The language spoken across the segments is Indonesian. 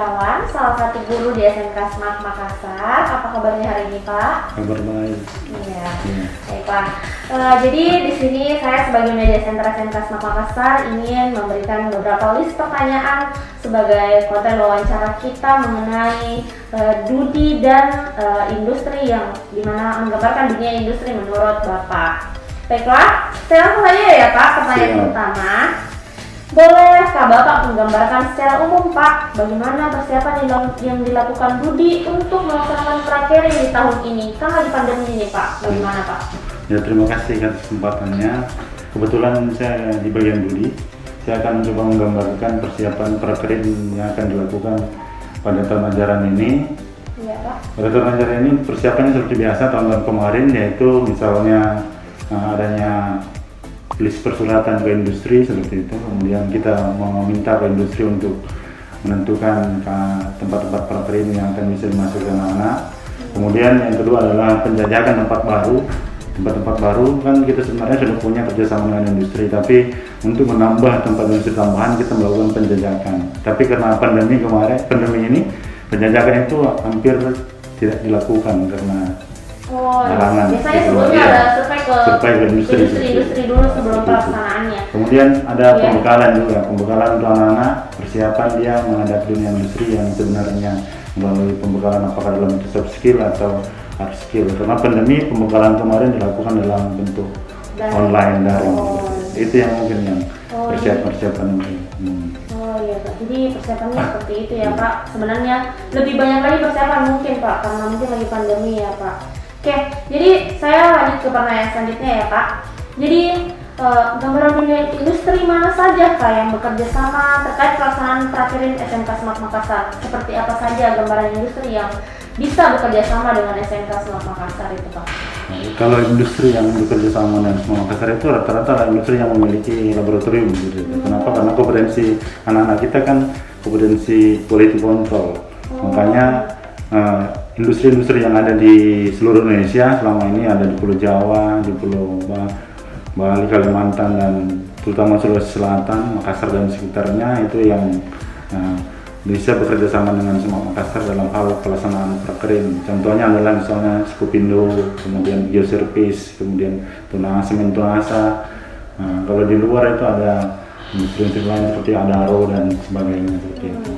Kurniawan, salah satu guru di SMK Smart Makassar. Apa kabarnya hari ini, Pak? Kabar baik. Iya. Baik, Pak. Jadi di sini saya sebagai media center SMK Smart Makassar ingin memberikan beberapa list pertanyaan sebagai konten wawancara kita mengenai Dudi dan industri yang dimana menggambarkan dunia industri menurut Bapak. Baiklah, saya langsung saja ya Pak, pertanyaan pertama. Bolehkah Bapak menggambarkan secara umum Pak, bagaimana persiapan yang dilakukan Dudi untuk melaksanakan prakerja di tahun ini? Kan lagi pandemi ini Pak, bagaimana Pak? Ya, terima kasih atas kesempatannya. Kebetulan saya di bagian Dudi. Saya akan mencoba menggambarkan persiapan prakerja yang akan dilakukan pada tahun ajaran ini. Iya Pak. Pada tahun ajaran ini persiapannya seperti biasa tahun-tahun kemarin, yaitu misalnya adanya list persuratan ke industri seperti itu. Kemudian kita meminta ke industri untuk menentukan tempat-tempat prakerja yang akan bisa dimasukkan anak-anak. Kemudian yang kedua adalah penjajakan tempat baru kan kita sebenarnya sudah punya kerjasama dengan industri, tapi untuk menambah tempat industri tambahan kita melakukan penjajakan. Tapi karena pandemi ini penjajakan itu hampir tidak dilakukan karena halangan. Biasanya sebelumnya ada survei ke industri dulu sebelum pelaksanaannya. Kemudian ada pembekalan juga, pembekalan untuk anak-anak, persiapan dia menghadapi dunia industri yang sebenarnya melalui pembekalan apakah dalam bentuk soft skill atau hard skill. Karena pandemi pembekalan kemarin dilakukan dalam bentuk online daring. Itu yang mungkin yang persiapan ini. Oh iya Pak, jadi persiapannya seperti itu ya Pak. Sebenarnya lebih banyak lagi persiapan mungkin Pak, karena mungkin lagi pandemi ya Pak. Oke, jadi saya lanjut ke pertanyaan selanjutnya ya Pak. Jadi gambaran dunia industri mana saja Pak yang bekerja sama terkait pelaksanaan prakerja SMK Smart Makassar? Seperti apa saja gambaran industri yang bisa bekerja sama dengan SMK Smart Makassar itu Pak? Kalau industri yang bekerja sama dengan Smart Makassar itu rata-rata industri yang memiliki laboratorium gitu. Kenapa? Karena kompetensi anak-anak kita kan kompetensi quality control. Makanya industri-industri yang ada di seluruh Indonesia selama ini ada di Pulau Jawa, di Pulau Bali, Kalimantan, dan terutama Sulawesi Selatan, Makassar dan sekitarnya itu yang bisa bekerja sama dengan Smart Makassar dalam hal pelaksanaan prakerja. Contohnya adalah misalnya Skupindo, kemudian Geoservice, kemudian Semen Tunasa. Kalau di luar itu ada industri lain seperti Adaro dan sebagainya seperti itu.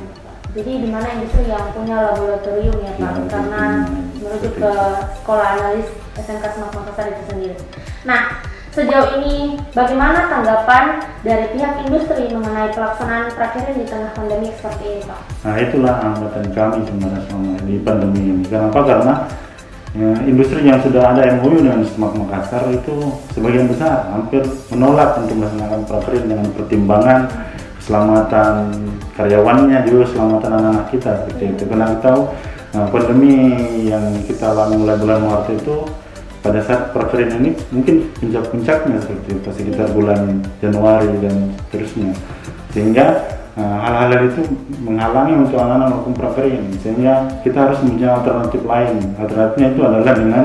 Jadi di mana industri yang punya laboratorium ya Pak, karena merujuk ke sekolah analis SMK Smart Makassar itu sendiri. Nah, sejauh ini bagaimana tanggapan dari pihak industri mengenai pelaksanaan prakerja di tengah pandemi seperti ini Pak? Nah, itulah hambatan kami sebenarnya selama di pandemi ini. Kenapa? Karena industri yang sudah ada MOU dengan Smart Makassar itu sebagian besar hampir menolak untuk melaksanakan prakerja dengan pertimbangan keselamatan karyawannya, juga keselamatan anak-anak kita seperti itu. Karena kita tahu pandemi yang kita alami mulai bulan Maret itu pada saat prakerja ini mungkin puncak-puncaknya seperti itu, sekitar bulan Januari dan seterusnya, sehingga hal-hal itu menghalangi untuk anak-anak melakukan prakerja, sehingga kita harus mencari alternatif lain. Alternatifnya itu adalah dengan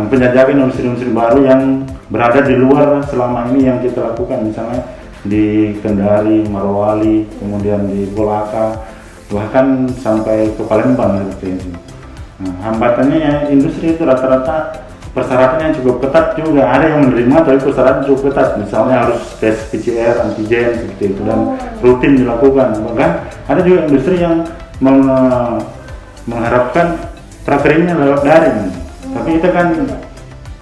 penjajakan industri-industri baru yang berada di luar selama ini yang kita lakukan, misalnya di Kendari, Morowali, kemudian di Kolaka, bahkan sampai ke Palembang seperti itu. Hambatannya ya, industri itu rata-rata persyaratannya cukup ketat juga. Ada yang menerima tapi persyaratan cukup ketat, misalnya harus tes PCR, antigen seperti itu dan rutin dilakukan. Bahkan ada juga industri yang mengharapkan prakerjanya lewat daring. Tapi kita kan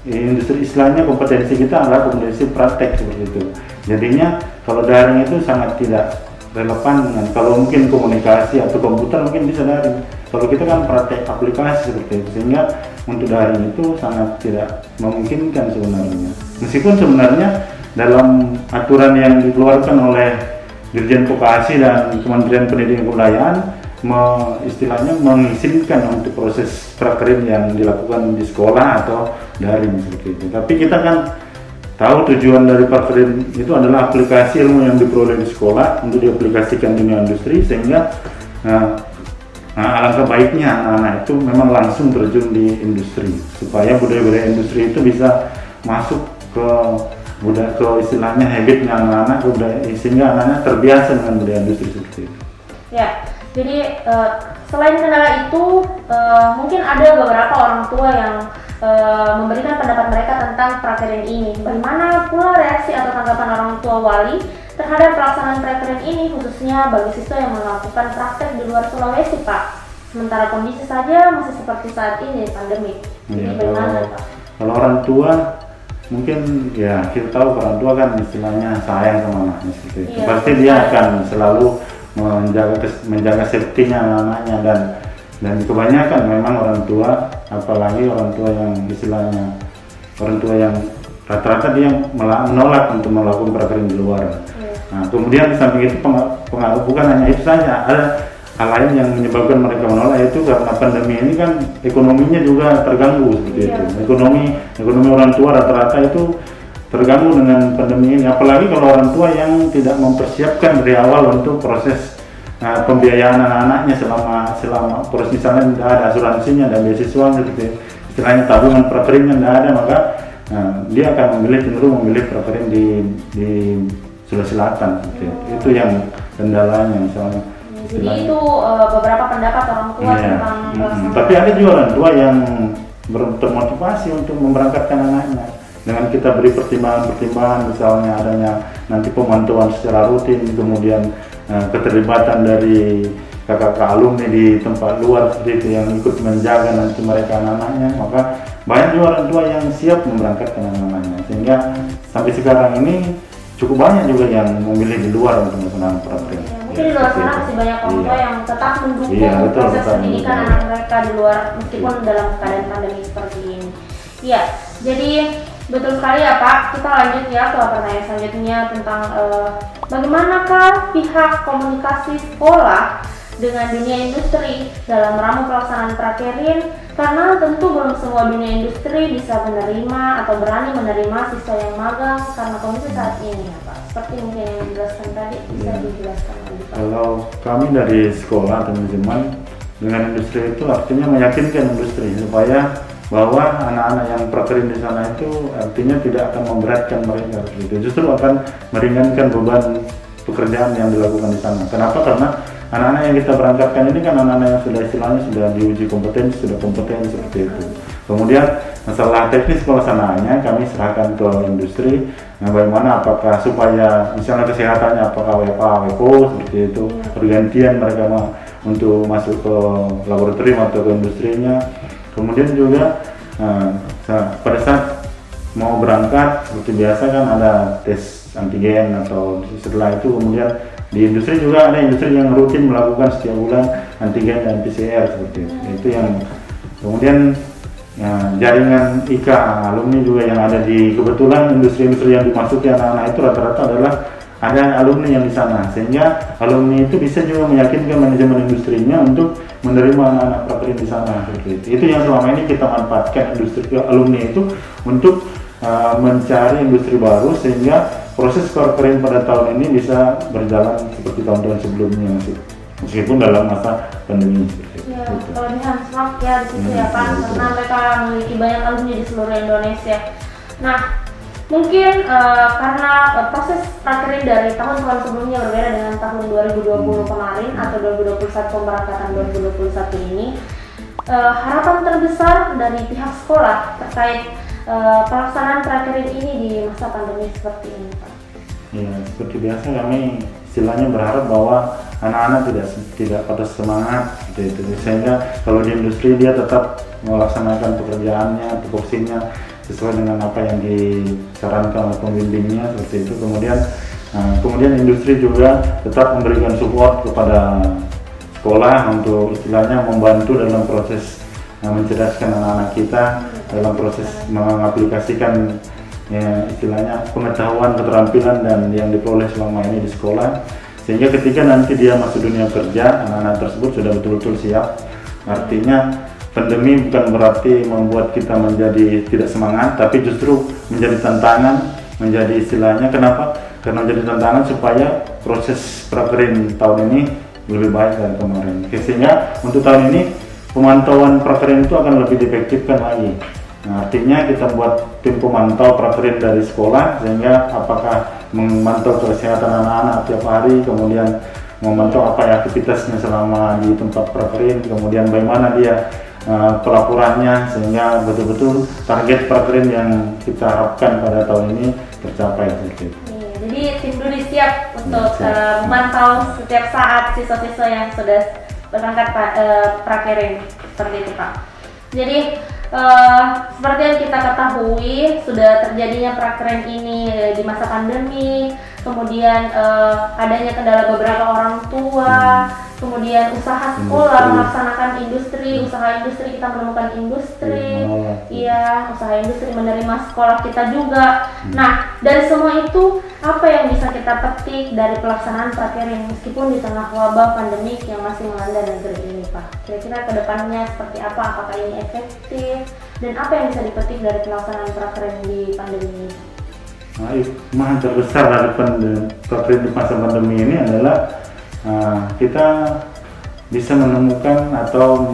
industri istilahnya kompetensi kita adalah kompetensi praktek seperti itu. Jadinya kalau daring itu sangat tidak relevan dengan, kalau mungkin komunikasi atau komputer mungkin bisa daring. Kalau kita kan praktek aplikasi seperti itu, sehingga untuk daring itu sangat tidak memungkinkan sebenarnya. Meskipun sebenarnya dalam aturan yang dikeluarkan oleh Dirjen Vokasi dan Kementerian Pendidikan dan Kebudayaan istilahnya mengizinkan untuk proses prakerja yang dilakukan di sekolah atau daring seperti itu. Tapi kita kan tahu tujuan dari prakerja itu adalah aplikasi ilmu yang diperoleh di sekolah untuk diaplikasikan di dunia industri, sehingga alangkah baiknya anak-anak itu memang langsung terjun di industri supaya budaya-budaya industri itu bisa masuk ke istilahnya habitnya anak-anak, sehingga anak-anak terbiasa dengan budaya industri seperti itu. Ya, Jadi selain kendala itu, mungkin ada beberapa orang tua yang memberikan pendapat mereka tentang prakerja ini. Bagaimana pula reaksi atau tanggapan orang tua wali terhadap pelaksanaan prakerja ini, khususnya bagi siswa yang melakukan praktek di luar Sulawesi, Pak? Sementara kondisi saja masih seperti saat ini, pandemi. Jadi bagaimana, Pak? Kalau orang tua, mungkin ya kita tahu orang tua kan istilahnya sayang sama anaknya seperti itu. Iya, Pasti dia akan selalu menjaga safety-nya anak-anaknya, dan kebanyakan memang orang tua, apalagi orang tua yang istilahnya orang tua yang rata-rata dia menolak untuk melakukan prakerja di luar. Nah, kemudian di samping itu pengaruh bukan hanya itu saja, ada hal lain yang menyebabkan mereka menolak, yaitu karena pandemi ini kan ekonominya juga terganggu seperti itu. Ekonomi orang tua rata-rata itu terganggu dengan pandemi ini, apalagi kalau orang tua yang tidak mempersiapkan dari awal untuk proses pembiayaan anak-anaknya selama proses, misalnya tidak ada asuransinya dan beasiswa seperti istilahnya tabungan prakerja tidak ada, maka dia akan cenderung memilih prakerja di Sulawesi Selatan seperti itu. Itu yang kendalanya misalnya. Jadi itu beberapa pendapat orang tua tentang tapi ada juga orang tua yang termotivasi untuk memberangkatkan anaknya dengan kita beri pertimbangan, misalnya adanya nanti pemantauan secara rutin, kemudian keterlibatan dari kakak-kakak alumni di tempat luar seperti itu yang ikut menjaga nanti mereka anak-anaknya, maka banyak juga orang tua yang siap memberangkatkan anak-anaknya, sehingga sampai sekarang ini cukup banyak juga yang memilih di luar untuk melaksanakan prakerja. Mungkin di luar sana masih banyak orang tua yang tetap mendukung proses pendidikan anak mereka di luar meskipun dalam keadaan pandemi seperti ini. Iya, jadi betul sekali ya Pak. Kita lanjut ya ke pertanyaan selanjutnya tentang bagaimanakah pihak komunikasi sekolah dengan dunia industri dalam meramu pelaksanaan prakerja, karena tentu belum semua dunia industri bisa menerima atau berani menerima siswa yang magang karena kondisi saat ini ya Pak. Seperti mungkin yang dijelaskan tadi, bisa dijelaskan lagi Pak. Kalau kami dari sekolah atau manajemen dengan industri itu artinya meyakinkan industri supaya bahwa anak-anak yang prakerja di sana itu artinya tidak akan memberatkan mereka, justru akan meringankan beban pekerjaan yang dilakukan di sana. Kenapa? Karena anak-anak yang kita berangkatkan ini kan anak-anak yang sudah istilahnya sudah diuji kompetensi, sudah kompeten seperti itu. Kemudian masalah teknis pelaksanaannya kami serahkan ke industri. Nah, bagaimana apakah supaya misalnya kesehatannya apakah WFA, WFO seperti itu, pergantian mereka untuk masuk ke laboratorium atau ke industrinya. Kemudian juga pada saat mau berangkat seperti biasa kan ada tes antigen, atau setelah itu kemudian di industri juga ada industri yang rutin melakukan setiap bulan antigen dan PCR seperti itu. Itu yang kemudian jaringan IK alumni juga yang ada di, kebetulan industri-industri yang dimasuki anak-anak itu rata-rata adalah ada alumni yang di sana, sehingga alumni itu bisa juga meyakinkan manajemen industrinya untuk menerima anak-anak prakerja di sana seperti itu. Itu yang selama ini kita manfaatkan industri alumni itu untuk mencari industri baru, sehingga proses prakerja pada tahun ini bisa berjalan seperti tahun-tahun sebelumnya meskipun dalam masa pandemi. Ya, kelebihan smart ya di situ ya Pak, karena mereka memiliki banyak alumni di seluruh Indonesia. Nah, mungkin karena proses prakerja dari tahun-tahun sebelumnya berbeda dengan tahun 2020 kemarin atau 2021 pemberangkatan 2021 ini, harapan terbesar dari pihak sekolah terkait pelaksanaan prakerja ini di masa pandemi seperti ini Pak. Ya, seperti biasa kami istilahnya berharap bahwa anak-anak tidak pada semangat gitu, sehingga kalau di industri dia tetap melaksanakan pekerjaannya, tupoksinya sesuai dengan apa yang disarankan oleh pembimbingnya seperti itu. Kemudian industri juga tetap memberikan support kepada sekolah untuk istilahnya membantu dalam proses mencerdaskan anak-anak kita dalam proses mengaplikasikan istilahnya pengetahuan, keterampilan dan yang diperoleh selama ini di sekolah, sehingga ketika nanti dia masuk dunia kerja, anak-anak tersebut sudah betul-betul siap. Artinya pandemi bukan berarti membuat kita menjadi tidak semangat, tapi justru menjadi tantangan, menjadi istilahnya kenapa? Karena menjadi tantangan supaya proses prakerja tahun ini lebih baik dari kemarin. Sehingga untuk tahun ini pemantauan prakerja itu akan lebih diefektifkan lagi. Nah, artinya kita buat tim pemantau prakerja dari sekolah, sehingga apakah memantau kesehatan anak-anak tiap hari, kemudian memantau apa ya aktivitasnya selama di tempat prakerin, kemudian bagaimana dia pelaporannya sehingga betul-betul target prakerin yang kita harapkan pada tahun ini tercapai seperti itu. Jadi tim Dudi siap untuk memantau setiap saat siswa-siswa yang sudah berangkat prakerin seperti itu Pak. Jadi seperti yang kita ketahui sudah terjadinya prakerin ini di masa pandemi, kemudian adanya kendala beberapa orang tua, kemudian usaha sekolah melaksanakan usaha industri kita menemukan industri, usaha industri menerima sekolah kita juga. Nah, dari semua itu apa yang bisa kita petik dari pelaksanaan prakerin meskipun di tengah wabah pandemik yang masih melanda negeri ini Pak? Kira-kira kedepannya seperti apa? Apakah ini efektif? Dan apa yang bisa dipetik dari pelaksanaan prakerin di pandemi ini? Nah, hikmah terbesar dari prakerin di masa pandemi ini adalah kita bisa menemukan atau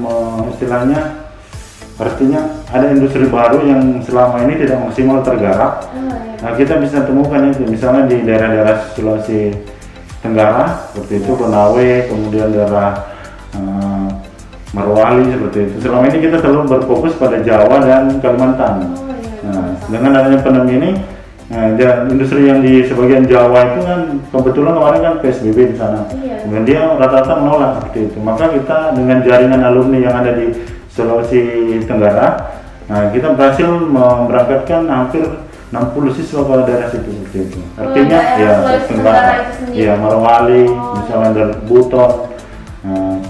istilahnya artinya ada industri baru yang selama ini tidak maksimal tergarap. Nah, kita bisa temukan itu misalnya di daerah-daerah Sulawesi Tenggara seperti itu, Konawe, kemudian daerah Morowali seperti itu. Selama ini kita selalu berfokus pada Jawa dan Kalimantan. Nah, dengan adanya pandemi ini, industri yang di sebagian Jawa itu kan kebetulan kemarin kan PSBB di sana. Dan dia rata-rata menolak seperti itu. Maka kita dengan jaringan alumni yang ada di Sulawesi Tenggara, kita berhasil memberangkatkan hampir 60 siswa ke daerah situ seperti itu. Artinya Tenggara, Morowali, misalnya dari Buton,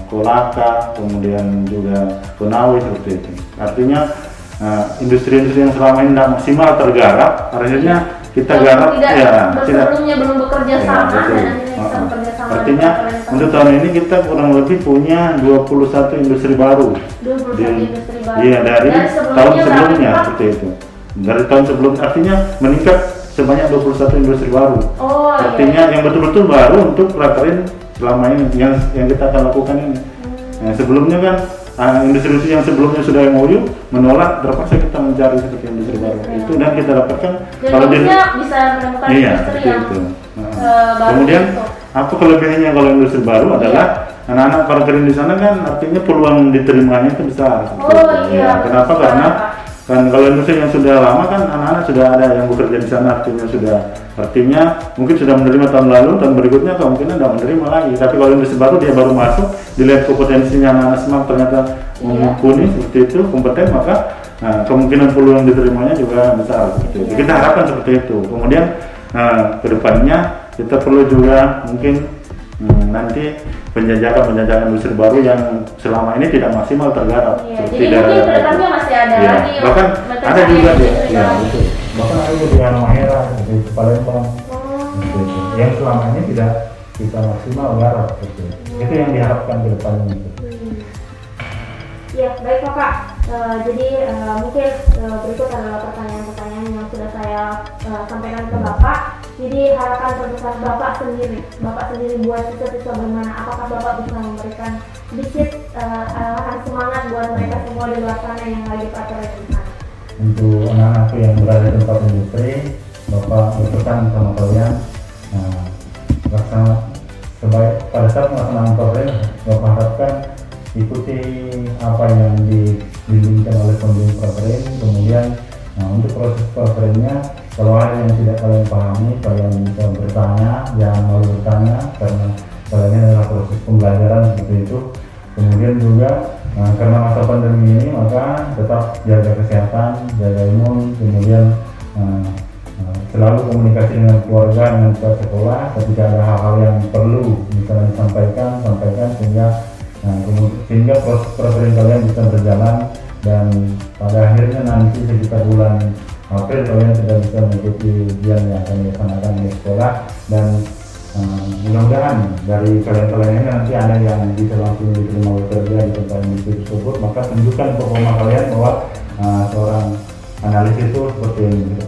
Kolaka, kemudian juga Konawe seperti itu. Artinya industri-industri yang selama ini tidak maksimal tergarap, akhirnya kita garap sebelumnya belum bekerja sama dan akhirnya bisa bekerja sama. Artinya untuk tahun ini kita kurang lebih punya 21 industri baru. 21 industri baru. Iya, dari tahun sebelumnya seperti itu. Dari tahun sebelumnya artinya meningkat sebanyak 21 industri baru. Artinya yang betul-betul baru untuk prakerin selama ini yang kita akan lakukan ini. Nah, sebelumnya kan industri yang sebelumnya sudah MOU menolak, terpaksa kita mencari seperti industri baru itu dan kita dapatkan. Dan kalau bisa menemukan industri yang baru. Kemudian apa kelebihannya kalau industri baru adalah anak-anak prakerin di sana kan artinya peluang diterimanya itu besar. Kenapa? Karena kan kalau industri yang sudah lama kan anak-anak sudah ada yang bekerja di sana, artinya mungkin sudah menerima tahun lalu, tahun berikutnya kemungkinan tidak menerima lagi. Tapi kalau industri baru dia baru masuk, dilihat kompetensinya anak-anak semua ternyata mumpuni seperti itu, kompeten, maka kemungkinan peluang diterimanya juga besar seperti itu. Kita harapkan seperti itu. Kemudian kedepannya kita perlu juga mungkin nanti penjajakan industri baru yang selama ini tidak maksimal tergarap. Jadi mungkin kedepannya masih ada lagi. Bahkan ada juga bahkan ada di Halmahera di Palembang yang selama ini tidak bisa maksimal garap. Itu yang diharapkan kedepannya. Ya, baik Bapak. Jadi mungkin berikut adalah pertanyaan-pertanyaan yang sudah saya sampaikan ke Bapak. Jadi harapan terbesar Bapak sendiri buat siswa-siswa bagaimana? Apakah Bapak bisa memberikan sedikit semangat buat mereka semua di luar sana yang lagi prakerin di sana? Untuk anak-anak yang berada di tempat industri, Bapak berpesan sama kalian, pada saat melaksanakan prakerin, Bapak harapkan ikuti apa yang dibimbingkan oleh pembimbing prakerin. Kemudian untuk proses prakerinnya, kalau ada yang tidak kalian pahami, kalian bisa bertanya, jangan malu bertanya karena kalian adalah proses pembelajaran seperti itu. Kemudian juga karena masa pandemi ini, maka tetap jaga kesehatan, jaga imun, kemudian selalu komunikasi dengan keluarga, dengan pihak sekolah. Ketika ada hal-hal yang perlu misalnya sampaikan sehingga proses prakerin kalian bisa berjalan dan pada akhirnya nanti sekitar bulan April kalian sudah bisa mengikuti ujian yang akan dilaksanakan di sekolah dan mudah-mudahan dari kalian ini nanti ada yang bisa langsung diterima bekerja di tempat industri tersebut. Maka tunjukkan performa kalian bahwa seorang analis itu seperti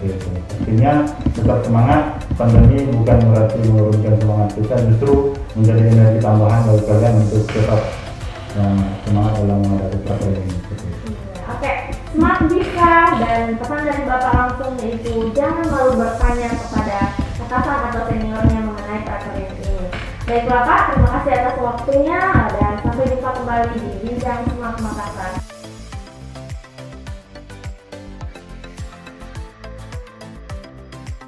itu. Artinya tetap semangat. Pandemi bukan berarti menurunkan semangat kita, justru menjadi energi tambahan bagi kalian untuk tetap semangat dalam menghadapi prakerin ini. Oke, smart bisa dan pesan dari Bapak langsung yaitu jangan malu bertanya kepada atasan atau seniornya mengenai prakerin ini. Baik Bapak, terima kasih kasih atas waktunya.